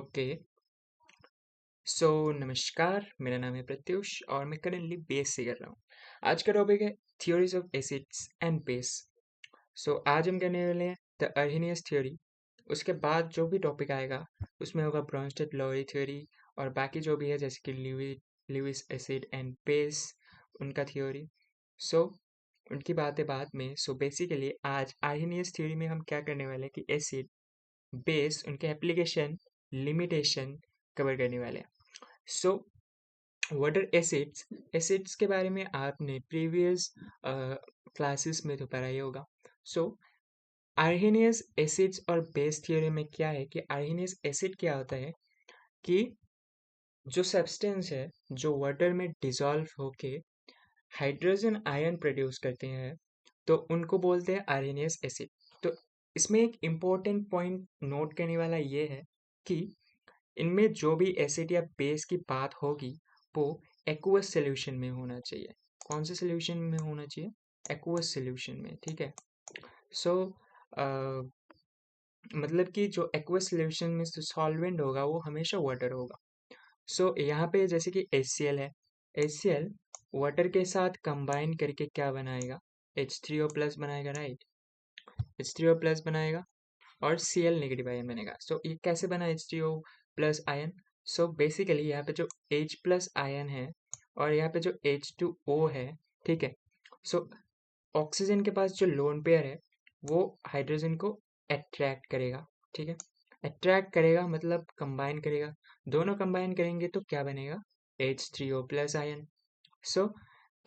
Okay. नमस्कार, मेरा नाम है प्रत्युष और मैं करेंटली बेस से कर रहा हूँ। आज का टॉपिक है theories of acids and base. आज हम करने वाले हैं द अर्हीनियस थ्योरी। उसके बाद जो भी टॉपिक आएगा उसमें होगा ब्रोंस्टेड लॉरी थ्योरी और बाकी जो भी है जैसे कि ल्यूइस एसिड एंड बेस, उनका थ्योरी। सो उनकी बातें बाद में। बेसिकली आज अर्हीनियस थ्योरी में हम क्या करने वाले हैं कि एसिड, बेस, उनके एप्लीकेशन, लिमिटेशन कवर करने वाले हैं। सो वाटर एसिड्स, एसिड्स के बारे में आपने प्रीवियस क्लासेस में तो पढ़ा ही होगा। सो अर्हीनियस एसिड्स और बेस थ्योरी में क्या है कि अर्हीनियस एसिड क्या होता है कि जो सब्सटेंस है जो वाटर में डिसॉल्व होके हाइड्रोजन आयन प्रोड्यूस करते हैं तो उनको बोलते हैं अर्हीनियस एसिड। तो इसमें एक इम्पोर्टेंट पॉइंट नोट करने वाला ये है कि इनमें जो भी एसिड या बेस की बात होगी वो एक्वस सॉल्यूशन में होना चाहिए। कौन से सॉल्यूशन में होना चाहिए? एक्वस सॉल्यूशन में, ठीक है। सो मतलब कि जो एक्वस सॉल्यूशन में जो सॉल्वेंट होगा वो हमेशा वाटर होगा। यहाँ पे जैसे कि HCl है, HCl वाटर के साथ कंबाइन करके क्या बनाएगा? H3O प्लस बनाएगा, राइट। H3O प्लस बनाएगा और Cl नेगेटिव आयन बनेगा। ये कैसे बना H3O प्लस आयन? बेसिकली यहाँ पे जो H प्लस आयन है और यहाँ पे जो H2O है, ठीक है। ऑक्सीजन के पास जो लोन पेयर है वो हाइड्रोजन को अट्रैक्ट करेगा, ठीक है। अट्रैक्ट करेगा मतलब कंबाइन करेगा, दोनों कंबाइन करेंगे तो क्या बनेगा? H3O plus ion. सो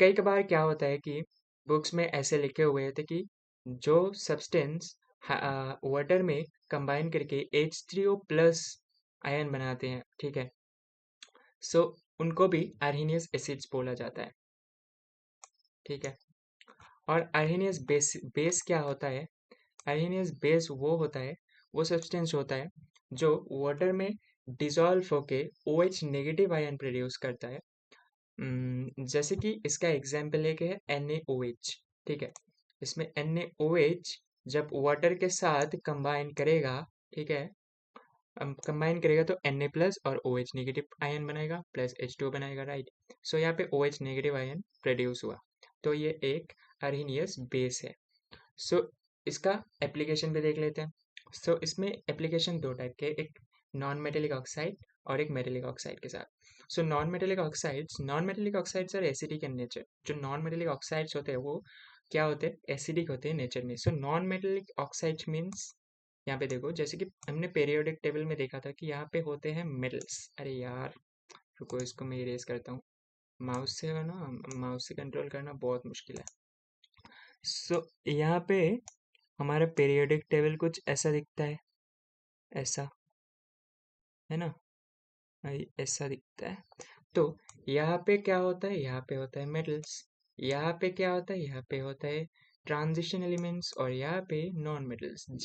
कई कबार क्या होता है कि बुक्स में ऐसे लिखे हुए थे कि जो सब्सटेंस वाटर में कंबाइन करके H3O प्लस आयन बनाते हैं, ठीक है। उनको भी अर्हीनियस एसिड्स बोला जाता है, ठीक है। और अर्हीनियस बेस, बेस क्या होता है? अर्हीनियस बेस वो होता है, वो सब्सटेंस होता है जो वाटर में डिसॉल्व होके OH नेगेटिव आयन प्रोड्यूस करता है। जैसे कि इसका एग्जाम्पल एक है NaOH, ठीक है। इसमें NaOH जब वाटर के साथ कंबाइन करेगा, ठीक है, कंबाइन करेगा तो Na प्लस और OH नेगेटिव आयन बनाएगा प्लस H2O बनाएगा, राइट। यहाँ पे OH नेगेटिव आयन प्रोड्यूस हुआ, तो ये एक अर्हीनियस बेस है। इसका एप्लीकेशन भी देख लेते हैं। इसमें एप्लीकेशन दो टाइप के, एक नॉन मेटेलिक ऑक्साइड और एक मेटेलिक ऑक्साइड के साथ। Non metallic oxides are acidic in nature. जो नॉन मेटेलिक ऑक्साइड्स होते हैं वो क्या होते हैं? एसिडिक होते हैं नेचर में। नॉन मेटेलिक ऑक्साइड्स मीन्स, यहाँ पे देखो जैसे कि हमने पीरियोडिक टेबल में देखा था कि यहाँ पे होते हैं मेटल्स। अरे यार रुको, इसको मैं इरेज करता हूँ। माउस से कंट्रोल करना बहुत मुश्किल है। यहाँ पे हमारा पीरियोडिक टेबल कुछ ऐसा दिखता है, ऐसा है ना, ऐसा दिखता है। तो यहाँ पे क्या होता है? यहाँ पे होता है मेटल्स। यहाँ पे क्या होता है? यहाँ पे होता है ट्रांजिशन एलिमेंट्स और यहाँ पे नॉन मेटल्स। मैं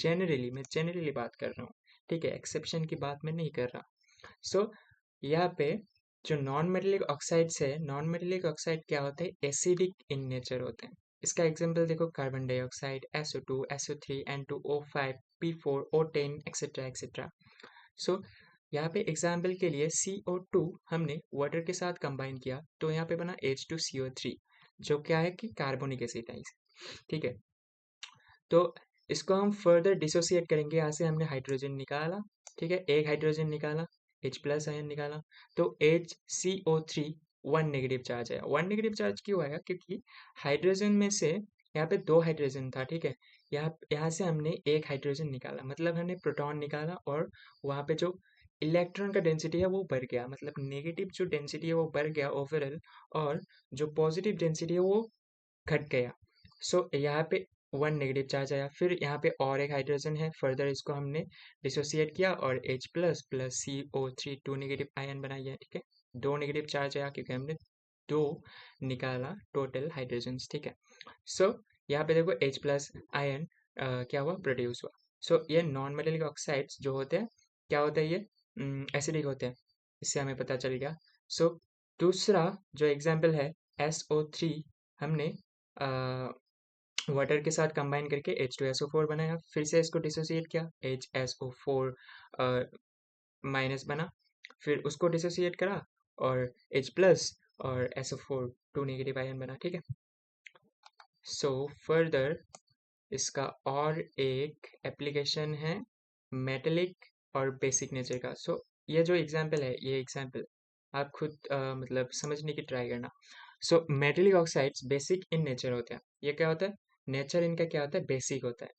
जनरली बात कर रहा हूँ, ठीक है, एक्सेप्शन की बात मैं नहीं कर रहा। यहाँ पे जो नॉन मेटेलिक ऑक्साइड्स है, नॉन मेटेलिक ऑक्साइड क्या होते हैं? एसिडिक इन नेचर होते हैं। इसका एग्जांपल देखो, carbon dioxide, SO2, SO3, N2O5, P4, O10 etcetera etcetera. यहाँ पे एग्जाम्पल के लिए CO2 हमने वाटर के साथ कंबाइन किया तो यहाँ पे बना H2CO3, जो क्या है कि कार्बोनिक एसिड है, ठीक है। तो इसको हम फर्दर डिसोसिएट करेंगे। यहाँ से हमने हाइड्रोजन निकाला, ठीक है, एक हाइड्रोजन निकाला, H प्लस आयन निकाला, तो HCO3 वन नेगेटिव चार्ज है। वन नेगेटिव चार्ज क्यों आया? क्योंकि हाइड्रोजन में से यहाँ पे दो हाइड्रोजन था, ठीक है। यहाँ से हमने एक हाइड्रोजन निकाला, मतलब हमने प्रोटॉन निकाला और वहाँ पे जो इलेक्ट्रॉन का डेंसिटी है वो बढ़ गया, मतलब नेगेटिव जो डेंसिटी है वो बढ़ गया ओवरऑल, और जो पॉजिटिव डेंसिटी है वो घट गया। यहाँ पे वन नेगेटिव चार्ज आया। फिर यहाँ पे और एक हाइड्रोजन है, फर्दर इसको हमने डिसोसिएट किया और H plus plus CO3 two negative ion बनाया, ठीक है। दो नेगेटिव चार्ज आया क्योंकि हमने दो निकाला टोटल हाइड्रोजन्स, ठीक है। यहाँ पे देखो H प्लस आयन क्या हुआ? प्रोड्यूस हुआ। ये नॉन मेटेलिक ऑक्साइड्स जो होते हैं, क्या होता है? ये एसिडिक होते हैं, इससे हमें पता चल गया। दूसरा जो एग्जाम्पल है SO3, हमने वाटर के साथ कंबाइन करके H2SO4 बनाया, फिर से इसको डिसोसिएट किया, HSO4 माइनस बना, फिर उसको डिसोसिएट करा और H प्लस और SO4 2 नेगेटिव आयन बना, ठीक है। सो फर्दर इसका और एक एप्लीकेशन है मेटेलिक और बेसिक नेचर का। सो ये जो एग्जांपल है, ये एग्जांपल आप खुद मतलब समझने की ट्राई करना। So metallic oxides basic in nature होते हैं। ये क्या होता है? नेचर इनका क्या होता है? बेसिक होता है।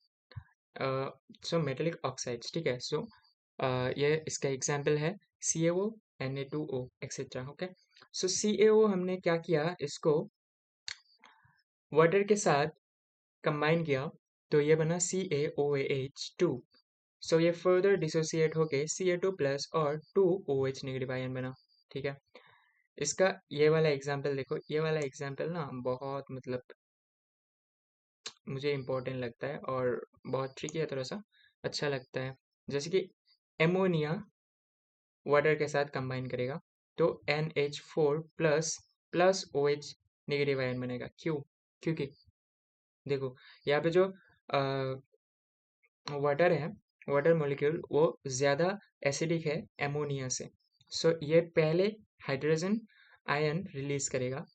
सो मेटेलिक ऑक्साइड्स, ठीक है। सो ये इसका एग्जांपल है CaO, Na2O एक्सेट्रा, ओके। सो CaO हमने क्या किया, इसको वाटर के साथ कंबाइन किया तो ये बना CaOH2। सो ये फर्दर डिसोसिएट होके Ca2 प्लस और 2OH नेगेटिव आयन बना, ठीक है। इसका ये वाला एग्जांपल देखो, ये वाला एग्जांपल ना बहुत मतलब मुझे इम्पोर्टेंट लगता है और बहुत ट्रिकी है, थोड़ा सा अच्छा लगता है। जैसे कि एमोनिया वाटर के साथ कंबाइन करेगा तो NH4 plus plus OH negative ion बनेगा। क्यों? क्योंकि देखो यहाँ पे जो वाटर है, वाटर मॉलिक्यूल वो ज़्यादा एसिडिक है एमोनिया से। सो ये पहले हाइड्रोजन आयन रिलीज करेगा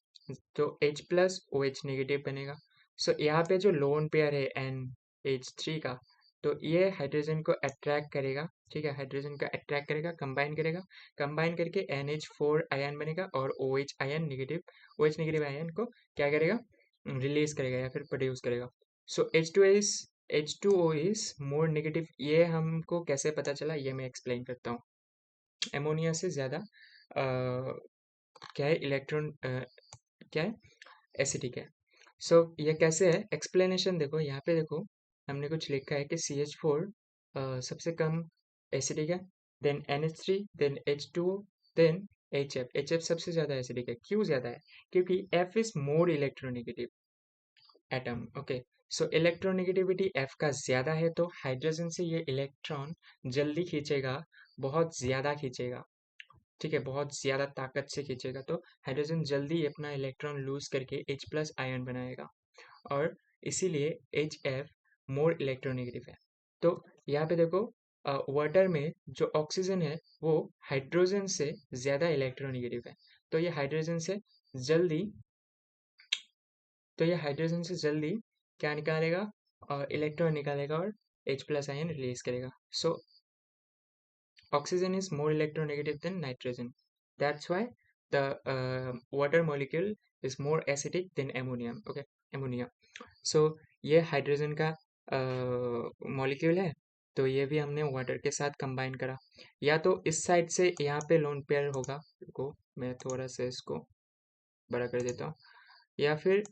तो H प्लस OH नेगेटिव बनेगा। सो यहाँ पे जो लोन पेयर है NH3 का, तो ये हाइड्रोजन को अट्रैक्ट करेगा, ठीक है। हाइड्रोजन का अट्रैक्ट करेगा, कंबाइन करेगा, कंबाइन करके NH4 आयन बनेगा और OH ion negative, OH negative ion को क्या करेगा? रिलीज करेगा या फिर प्रोड्यूस करेगा। सो H2O इज मोर नेगेटिव। ये हमको कैसे पता चला, ये मैं एक्सप्लेन करता हूँ। एमोनिया से ज़्यादा क्या है, इलेक्ट्रॉन क्या है, एसिडिक है। सो ये कैसे है, एक्सप्लेनेशन देखो, यहाँ पे देखो हमने कुछ लिखा है कि CH4 सबसे कम एसिडिक है, then NH3, then H2O, then HF सबसे ज़्यादा एसिडिक है। क्यों ज़्यादा है? क्योंकि F is more electronegative atom, okay. So electronegativity F का ज़्यादा है तो हाइड्रोजन से ये इलेक्ट्रॉन जल्दी खींचेगा, बहुत ज़्यादा खींचेगा, ठीक है, बहुत ज़्यादा ताकत से खींचेगा। तो हाइड्रोजन जल्दी अपना इलेक्ट्रॉन लूज करके H प्लस आयन बनाएगा और इसीलिए HF मोर इलेक्ट्रोनेगेटिव है। तो यहाँ पे देखो वाटर में जो ऑक्सीजन है वो हाइड्रोजन से ज़्यादा इलेक्ट्रोनेगेटिव है, तो ये हाइड्रोजन से जल्दी तो ये हाइड्रोजन से जल्दी क्या निकालेगा, और इलेक्ट्रॉन निकालेगा और H प्लस आयन रिलीज करेगा। सो oxygen is more electronegative than nitrogen. That's why the water molecule is more acidic than ammonium. Okay, ammonia. So ये हाइड्रोजन का मॉलिक्यूल है, तो ये भी हमने वाटर के साथ कंबाइन करा। या तो इस साइड से यहाँ पे लोन पेयर होगा, को मैं थोड़ा सा इसको बड़ा कर देता हूँ, या फिर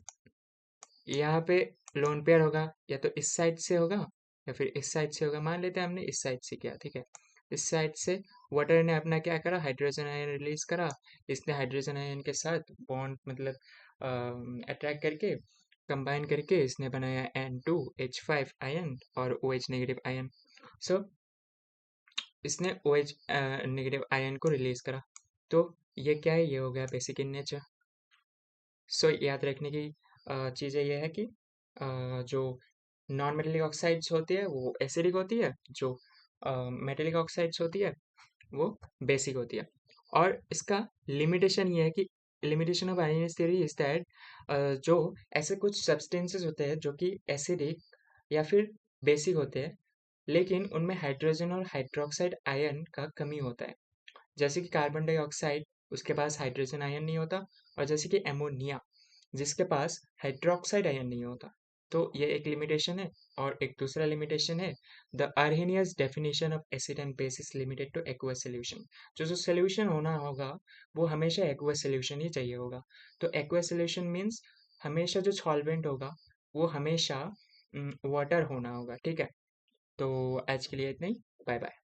यहाँ पे लोन पेयर होगा, या तो इस साइड से होगा या फिर इस साइड से होगा। मान लेते हैं हमने इस साइड से किया, ठीक है। इस साइड से वाटर ने अपना क्या करा, हाइड्रोजन आयन रिलीज करा, इसने हाइड्रोजन आयन के साथ बॉन्ड मतलब अट्रैक्ट करके कंबाइन करके इसने बनाया N2H5 आयन और OH नेगेटिव आयन। सो इसने OH नेगेटिव आयन को रिलीज करा, तो ये क्या है, ये हो गया बेसिक इन नेचर। सो याद रखने की चीज़ें ये है कि जो नॉन मेटेलिक ऑक्साइड्स होती है वो एसिडिक होती है, जो मेटेलिक ऑक्साइड्स होती है वो बेसिक होती है। और इसका लिमिटेशन ये है कि limitation of Arrhenius theory is that जो ऐसे कुछ सब्सटेंसेस होते हैं जो कि एसिडिक या फिर बेसिक होते हैं, लेकिन उनमें हाइड्रोजन और हाइड्रोक्साइड आयन का कमी होता है। जैसे कि कार्बन डाइऑक्साइड, उसके पास हाइड्रोजन आयन नहीं होता, और जैसे कि एमोनिया, जिसके पास हाइड्रोक्साइड आयन नहीं होता। तो ये एक लिमिटेशन है। और एक दूसरा लिमिटेशन है, the Arrhenius definition of acid and base is limited to aqueous solution. जो सोल्यूशन होना होगा वो हमेशा एक्वस सोल्यूशन ही चाहिए होगा। तो एक्वस सोल्यूशन मीन्स हमेशा जो सॉल्वेंट होगा वो हमेशा वाटर होना होगा, ठीक है। तो आज के लिए इतना ही, बाय बाय।